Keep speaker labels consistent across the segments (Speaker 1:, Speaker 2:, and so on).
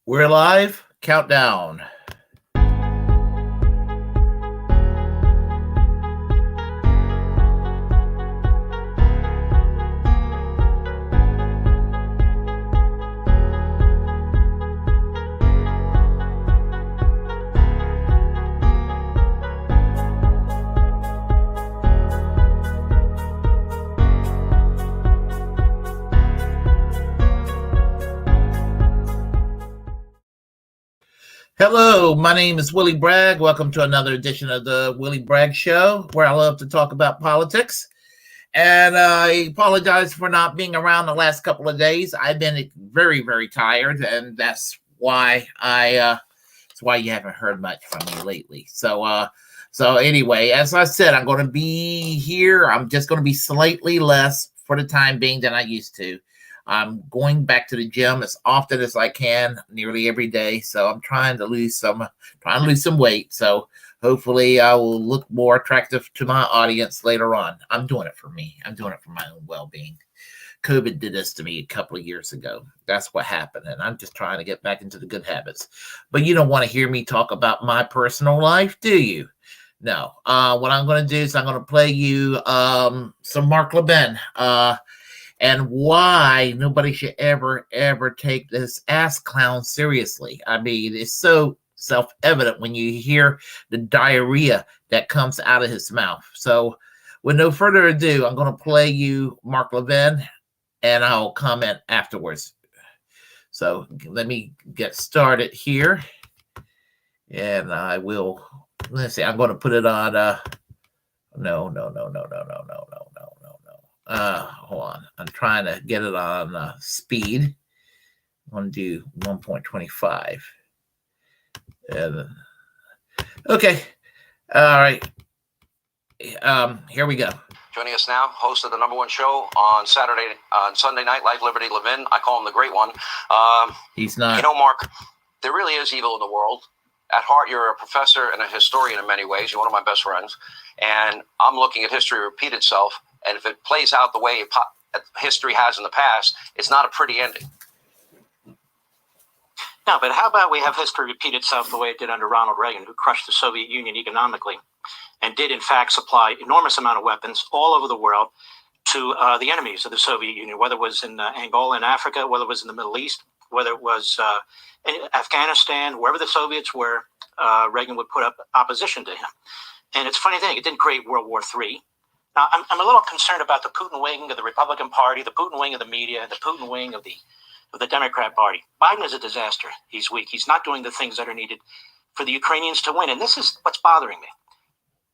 Speaker 1: We're live. Countdown. Hello, my name is Willie Bragg. Welcome to another edition of the Willie Bragg Show, where I love to talk about politics. And I apologize for not being around the last couple of days. I've been very, very tired, and that's why you haven't heard much from me lately. So anyway, as I said, I'm going to be here. I'm just going to be slightly less for the time being than I used to. I'm going back to the gym as often as I can, nearly every day. So I'm trying to lose some weight. So hopefully I will look more attractive to my audience later on. I'm doing it for me. I'm doing it for my own well-being. COVID did this to me a couple of years ago. That's what happened. And I'm just trying to get back into the good habits. But you don't want to hear me talk about my personal life, do you? No. What I'm going to do is I'm going to play you some Mark Levin. And why nobody should ever take this ass clown seriously. I mean, it's so self-evident when you hear the diarrhea that comes out of his mouth. So with no further ado, I'm going to play you Mark Levin, and I'll comment afterwards. So let me get started here. And I will, let's see, I'm going to put it on, no. Hold on. I'm trying to get it on speed. I'm going to do 1.25. Okay. All right. Here we go.
Speaker 2: Joining us now, host of the #1 show on Sunday night, Life, Liberty, Levin. I call him the Great One.
Speaker 1: He's not.
Speaker 2: You know, Mark, there really is evil in the world. At heart, you're a professor and a historian in many ways. You're one of my best friends. And I'm looking at history repeat itself. And if it plays out the way history has in the past, it's not a pretty ending.
Speaker 3: No, but how about we have history repeat itself the way it did under Ronald Reagan, who crushed the Soviet Union economically and did, in fact, supply enormous amount of weapons all over the world to the enemies of the Soviet Union, whether it was in Angola in Africa, whether it was in the Middle East, whether it was in Afghanistan, wherever the Soviets were, Reagan would put up opposition to him. And it's a funny thing, it didn't create World War III. Now, I'm a little concerned about the Putin wing of the Republican Party, the Putin wing of the media, and the Putin wing of the Democrat Party. Biden is a disaster. He's weak. He's not doing the things that are needed for the Ukrainians to win. And this is what's bothering me.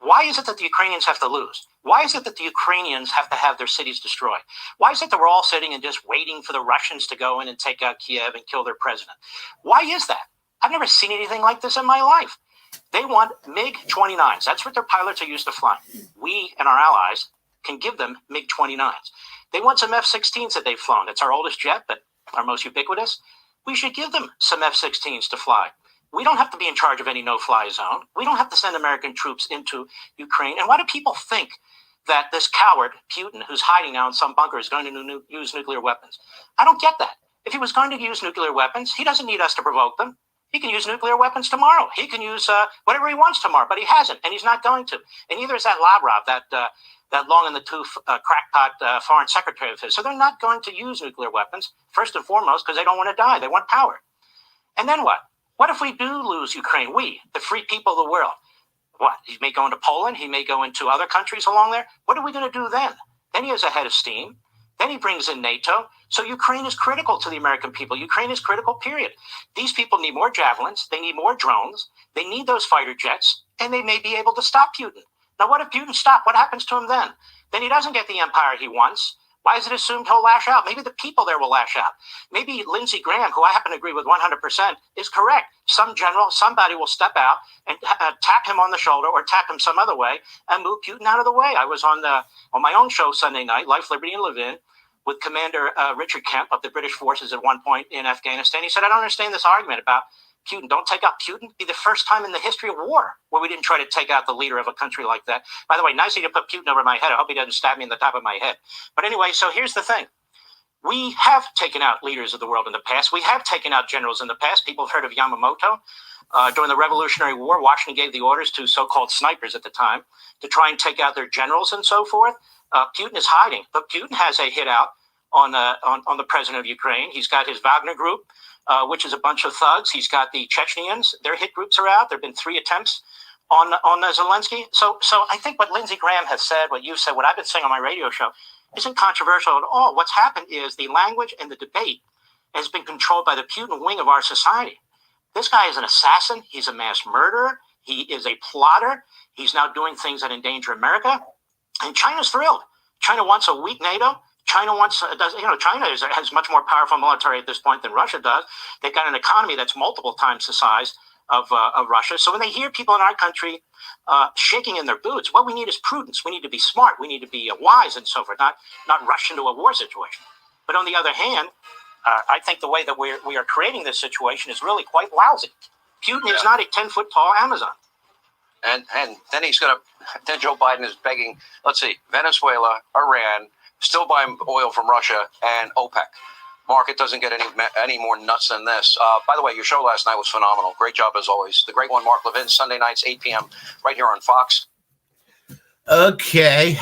Speaker 3: Why is it that the Ukrainians have to lose? Why is it that the Ukrainians have to have their cities destroyed? Why is it that we're all sitting and just waiting for the Russians to go in and take out Kiev and kill their president? Why is that? I've never seen anything like this in my life. They want MiG-29s. That's what their pilots are used to flying. We and our allies can give them MiG-29s. They want some F-16s that they've flown. It's our oldest jet, but our most ubiquitous. We should give them some F-16s to fly. We don't have to be in charge of any no-fly zone. We don't have to send American troops into Ukraine. And why do people think that this coward, Putin, who's hiding now in some bunker, is going to use nuclear weapons? I don't get that. If he was going to use nuclear weapons, he doesn't need us to provoke them. He can use nuclear weapons tomorrow. He can use whatever he wants tomorrow, but he hasn't, and he's not going to. And neither is that Lavrov, that long-in-the-tooth crackpot foreign secretary of his. So they're not going to use nuclear weapons, first and foremost, because they don't want to die. They want power. And then what? What if we do lose Ukraine? We, the free people of the world. What? He may go into Poland. He may go into other countries along there. What are we going to do then? Then he has a head of steam. Then he brings in NATO. So Ukraine is critical to the American people. Ukraine is critical, period. These people need more javelins. They need more drones. They need those fighter jets. And they may be able to stop Putin. Now, what if Putin stopped? What happens to him then? Then he doesn't get the empire he wants. Why is it assumed he'll lash out? Maybe the people there will lash out. Maybe Lindsey Graham, who I happen to agree with 100%, is correct. Some general, somebody will step out and tap him on the shoulder or tap him some other way and move Putin out of the way. I was on my own show Sunday night, Life, Liberty, and Levin, with Commander Richard Kemp of the British forces at one point in Afghanistan. He said, I don't understand this argument about Putin. Don't take out Putin. It'd be the first time in the history of war where we didn't try to take out the leader of a country like that. By the way, nice of you to put Putin over my head. I hope he doesn't stab me in the top of my head. But anyway, so here's the thing. We have taken out leaders of the world in the past. We have taken out generals in the past. People have heard of Yamamoto. During the Revolutionary War, Washington gave the orders to so-called snipers at the time to try and take out their generals and so forth. Putin is hiding, but Putin has a hit out on the president of Ukraine. He's got his Wagner group, which is a bunch of thugs. He's got the Chechens. Their hit groups are out. There have been 3 attempts on Zelensky. So I think what Lindsey Graham has said, what you said, what I've been saying on my radio show, isn't controversial at all. What's happened is the language and the debate has been controlled by the Putin wing of our society. This guy is an assassin. He's a mass murderer. He is a plotter. He's now doing things that endanger America. And China's thrilled. China wants a weak NATO. China has much more powerful military at this point than Russia does. They've got an economy that's multiple times the size of Russia. So when they hear people in our country shaking in their boots, what we need is prudence. We need to be smart. We need to be wise and so forth, not rush into a war situation. But on the other hand, I think the way that we are creating this situation is really quite lousy. Putin is not a 10-foot tall Amazon.
Speaker 2: And then then Joe Biden is begging, let's see, Venezuela, Iran, still buying oil from Russia, and OPEC. Mark, it doesn't get any more nuts than this. By the way, your show last night was phenomenal. Great job as always. The great one, Mark Levin, Sunday nights, 8 p.m., right here on Fox.
Speaker 1: Okay,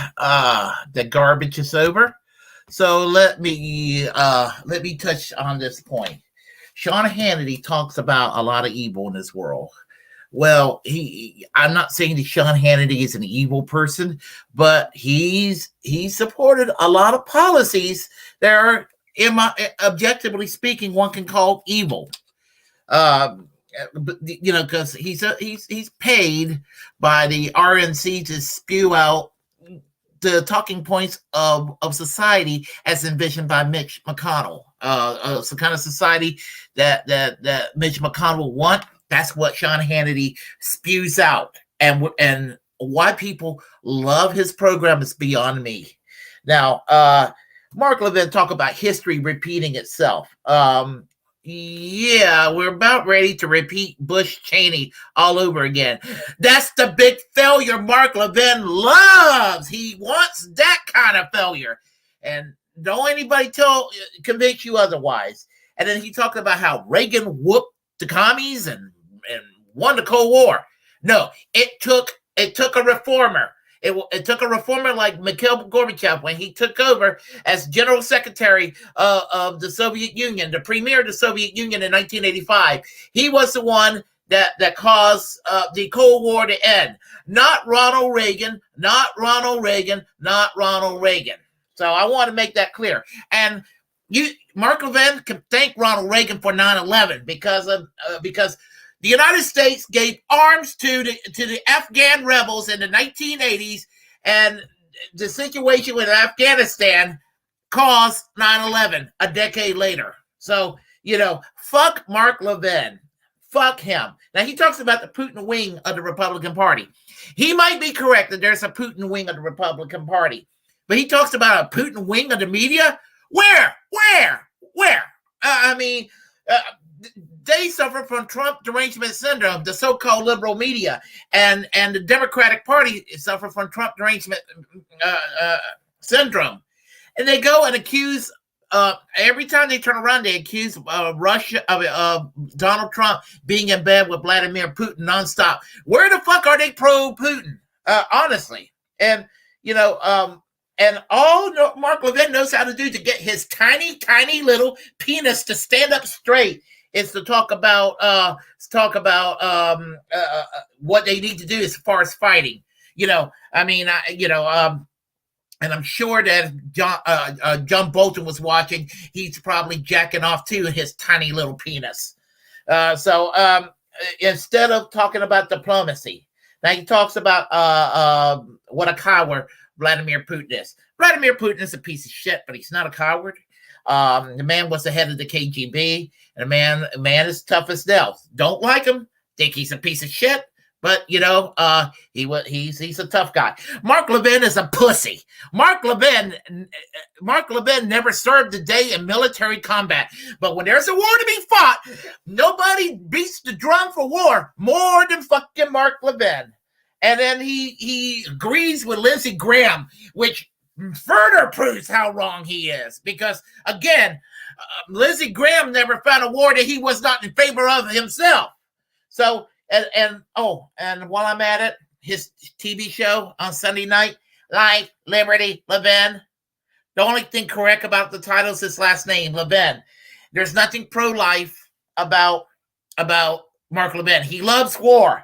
Speaker 1: the garbage is over. So let me touch on this point. Sean Hannity talks about a lot of evil in this world. Well, I'm not saying that Sean Hannity is an evil person, but he supported a lot of policies that are, objectively speaking, one can call evil. Because he's paid by the RNC to spew out the talking points of society as envisioned by Mitch McConnell. Some kind of society that Mitch McConnell will want. That's what Sean Hannity spews out, and why people love his program is beyond me. Now, Mark Levin talk about history repeating itself. Yeah, we're about ready to repeat Bush-Cheney all over again. That's the big failure Mark Levin loves. He wants that kind of failure, and don't anybody convince you otherwise. And then he talked about how Reagan whooped the commies and won the Cold War. No, it took a reformer. It took a reformer like Mikhail Gorbachev when he took over as General Secretary of the Soviet Union, the premier of the Soviet Union in 1985. He was the one that caused the Cold War to end. Not Ronald Reagan, not Ronald Reagan, not Ronald Reagan. So I want to make that clear. And Mark Levin can thank Ronald Reagan for 9/11 because the United States gave arms to the Afghan rebels in the 1980s, and the situation with Afghanistan caused 9/11 a decade later. So, fuck Mark Levin. Fuck him. Now, he talks about the Putin wing of the Republican Party. He might be correct that there's a Putin wing of the Republican Party, but he talks about a Putin wing of the media? Where? They suffer from Trump derangement syndrome, the so-called liberal media, and the Democratic Party suffer from Trump derangement syndrome. And they go and accuse, every time they turn around, they accuse Russia of Donald Trump being in bed with Vladimir Putin nonstop. Where the fuck are they pro-Putin? Honestly. And, and all Mark Levin knows how to do to get his tiny, tiny little penis to stand up straight is to talk about what they need to do as far as fighting. And I'm sure that John Bolton was watching. He's probably jacking off too, his tiny little penis. So instead of talking about diplomacy, now he talks about what a coward Vladimir Putin is. Vladimir Putin is a piece of shit, but he's not a coward. The man was the head of the KGB, and the man is tough as nails. Don't like him, think he's a piece of shit, but he's a tough guy. Mark Levin is a pussy. Mark Levin never served a day in military combat, but when there's a war to be fought, nobody beats the drum for war more than fucking Mark Levin. And then he agrees with Lindsey Graham, which further proves how wrong he is. Because, again, Lindsey Graham never found a war that he was not in favor of himself. So, and while I'm at it, his TV show on Sunday night, Life, Liberty, Levin. The only thing correct about the title is his last name, Levin. There's nothing pro-life about Mark Levin. He loves war.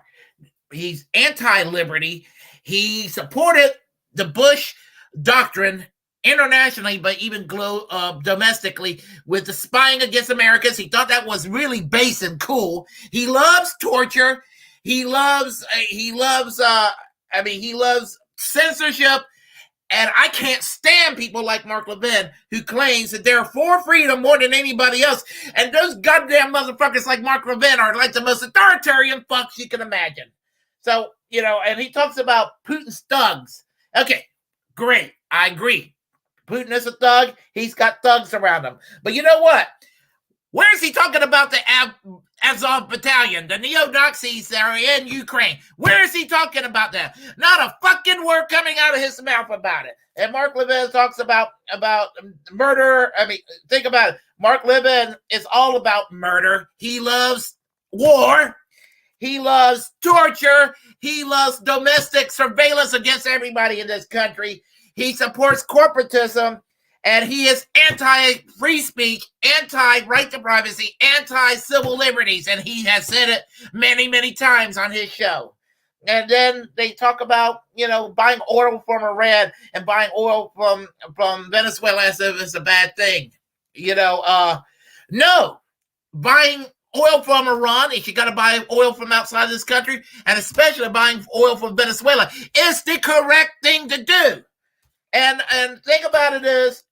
Speaker 1: He's anti-liberty. He supported the Bush doctrine internationally, but even domestically with the spying against Americans. He thought that was really base and cool. He loves torture. He loves censorship. And I can't stand people like Mark Levin who claims that they're for freedom more than anybody else. And those goddamn motherfuckers like Mark Levin are like the most authoritarian fucks you can imagine. So, and he talks about Putin's thugs. Okay, great. I agree. Putin is a thug. He's got thugs around him. But you know what? Where is he talking about the Azov battalion, the neo-Nazis that are in Ukraine? Where is he talking about that? Not a fucking word coming out of his mouth about it. And Mark Levin talks about murder. I mean, think about it. Mark Levin is all about murder. He loves war. He loves torture. He loves domestic surveillance against everybody in this country. He supports corporatism. And he is anti-free speech, anti-right to privacy, anti-civil liberties. And he has said it many, many times on his show. And then they talk about, buying oil from Iran and buying oil from Venezuela as if it's a bad thing. No. Buying oil from Iran, if you got to buy oil from outside this country, and especially buying oil from Venezuela, is the correct thing to do. And think about it is,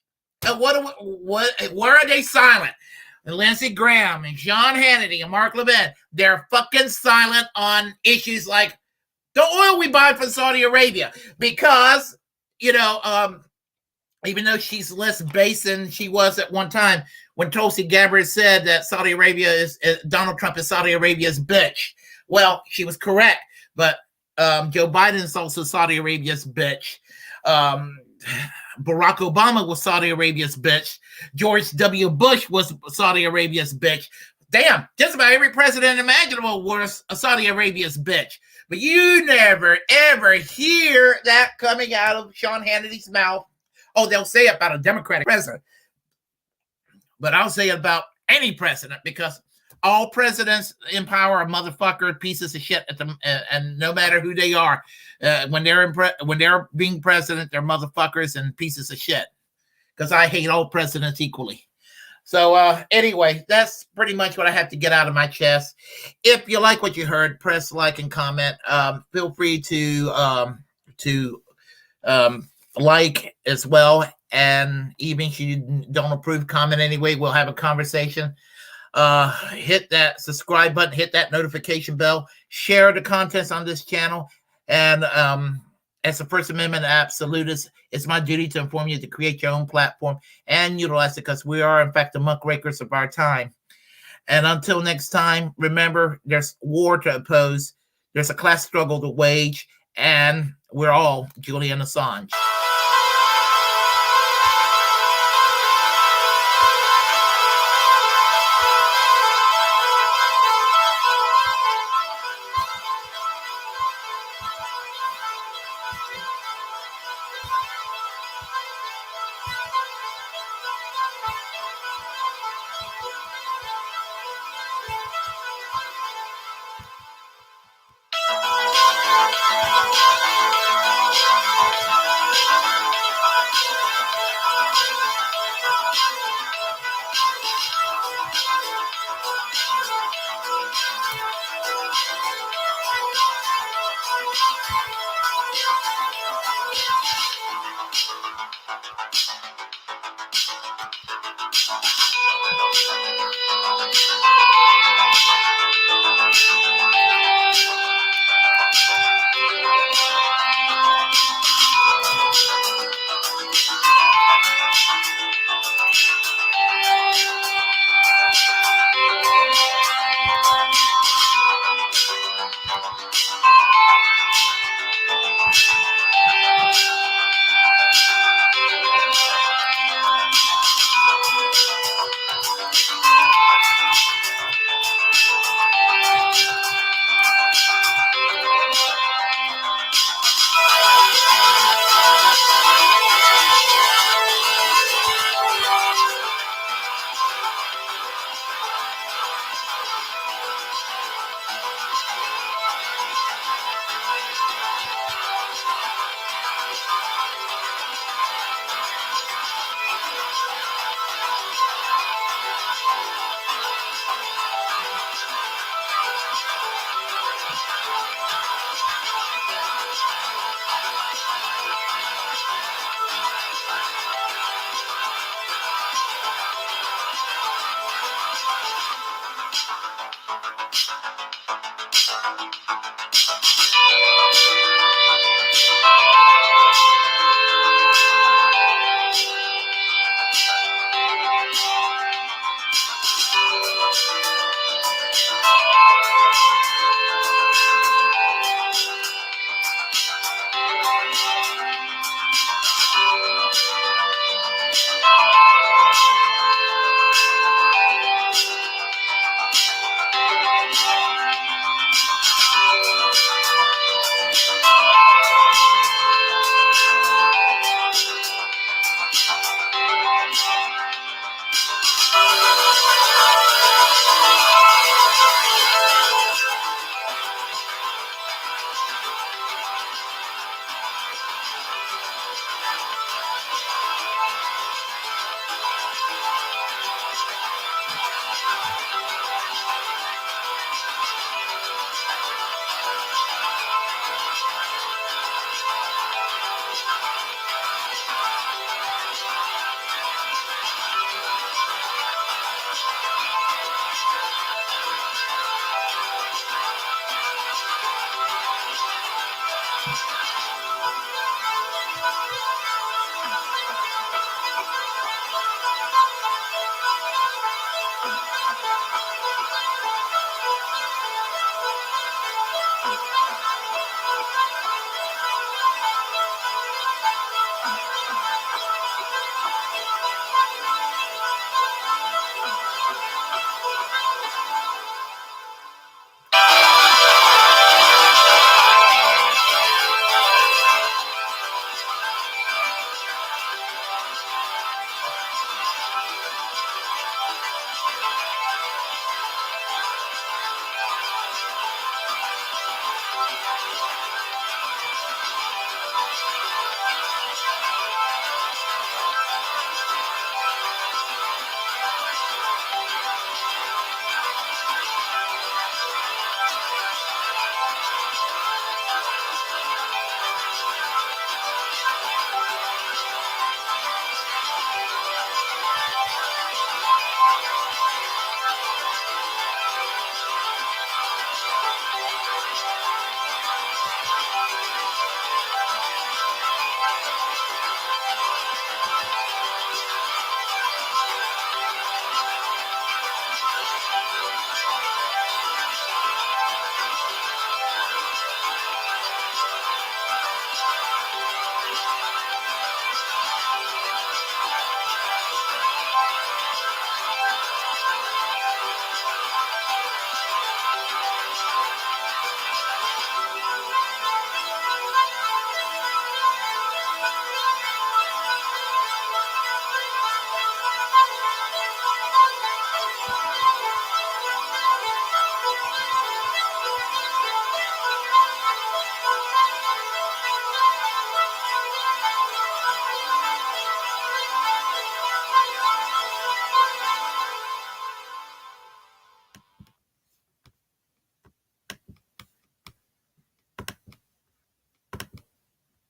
Speaker 1: where are they silent? And Lindsey Graham and Sean Hannity and Mark Levin, they're fucking silent on issues like the oil we buy from Saudi Arabia. Because, even though she's less base than she was at one time, when Tulsi Gabbard said that Saudi Arabia is Donald Trump is Saudi Arabia's bitch. Well, she was correct. But Joe Biden is also Saudi Arabia's bitch. Barack Obama was Saudi Arabia's bitch. George W. Bush was Saudi Arabia's bitch. Damn, just about every president imaginable was Saudi Arabia's bitch. But you never, ever hear that coming out of Sean Hannity's mouth. Oh, they'll say it about a Democratic president. But I'll say it about any president, because all presidents in power are motherfucker pieces of shit and no matter who they are. When they're being president, they're motherfuckers and pieces of shit. Because I hate all presidents equally. So anyway, that's pretty much what I have to get out of my chest. If you like what you heard, press like and comment. Feel free to like as well. And even if you don't approve, comment anyway. We'll have a conversation. Hit that subscribe button. Hit that notification bell. Share the contents on this channel. And as a First Amendment absolutist, it's my duty to inform you to create your own platform and utilize it, because we are, in fact, the muckrakers of our time. And until next time, remember, there's war to oppose, there's a class struggle to wage, and we're all Julian Assange.